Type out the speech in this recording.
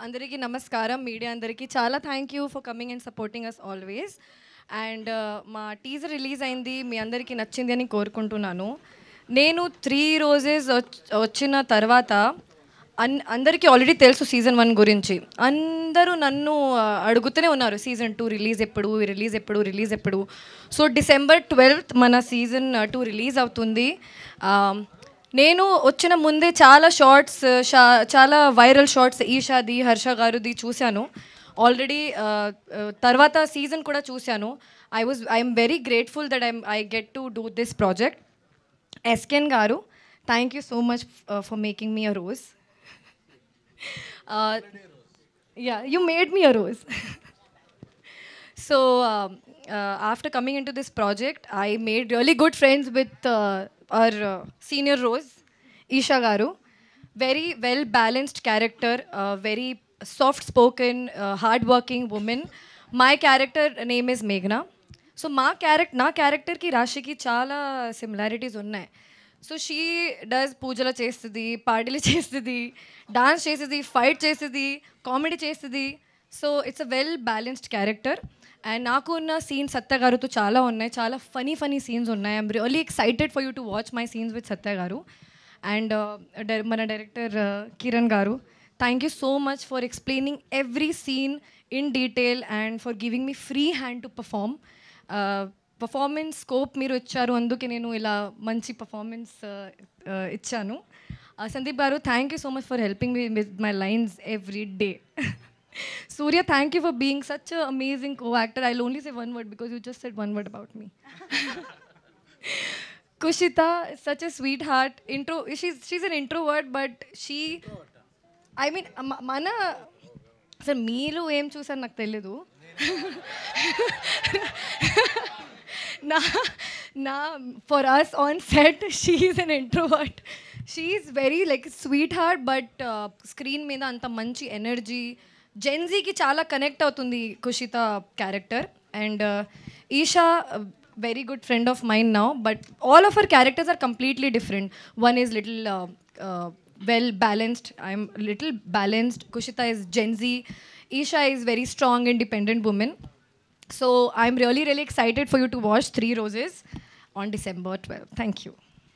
అందరికీ నమస్కారం. మీడియా అందరికీ చాలా thank you for coming and supporting us always. And మా టీజర్ రిలీజ్ అయింది, మీ అందరికీ నచ్చింది అని కోరుకుంటున్నాను. నేను 3 రోజెస్ వచ్చిన తర్వాత అందరికీ ఆల్రెడీ తెలుసు సీజన్ 1 గురించి. అందరూ నన్ను అడుగుతూనే ఉన్నారు సీజన్ 2 రిలీజ్ ఎప్పుడు, రిలీజ్ ఎప్పుడు, రిలీజ్ ఎప్పుడు. సో December 12th మన సీజన్ 2 రిలీజ్ అవుతుంది. నేను వచ్చిన ముందే చాలా షార్ట్స్, చాలా వైరల్ షార్ట్స్ ఈషాది, హర్ష గారుది చూశాను ఆల్రెడీ. తర్వాత సీజన్ కూడా చూశాను. I'm very grateful that I get to do this project. ఎస్కెన్ గారు, thank you so much for making me a rose. Yeah, you made me a rose. So after coming into this project, I made really good friends with our senior Rose, Isha Garu. Very well balanced character, very soft spoken, hard working woman. My character name is Meghna. So నా క్యారెక్టర్కి రాశికి చాలా similarities ఉన్నాయి. So she does పూజలు చేస్తుంది, పార్టీలు చేస్తుంది, dance చేస్తుంది, ఫైట్ చేస్తుంది, కామెడీ చేస్తుంది. So it's a well balanced character. And నాకు ఉన్న సీన్స్ సత్య గారుతో చాలా ఉన్నాయి, చాలా ఫనీ సీన్స్ ఉన్నాయి. I'm really excited for you to watch my scenes with Satya గారు. అండ్ మన డైరెక్టర్ కిరణ్ గారు, thank you so much for explaining every scene in detail and for giving me free hand to performance scope మీరు ఇచ్చారు, అందుకే నేను ఇలా మంచి performance ఇచ్చాను. సందీప్ గారు, thank you so much for helping me with my lines every day. Surya, thank you for being such an amazing co-actor. I'll only say one word because you just said one word about me. Kushita is such a sweetheart. She's an introvert, but I mean, mana అసలు మీలో ఏం చూసారు నాకు తెలీదు. For us on set, she is an introvert. She is very like sweetheart, but screen మీద అంత మంచి energy. జెన్జీకి చాలా కనెక్ట్ అవుతుంది Kushitha character. And Eesha, very good friend of mind now, but all of our characters are completely different. One is little well balanced, I'm little balanced. Kushita is Gen Z. Isha is very strong independent woman. So I'm really excited for you to watch 3 Roses on December 12th. Thank you.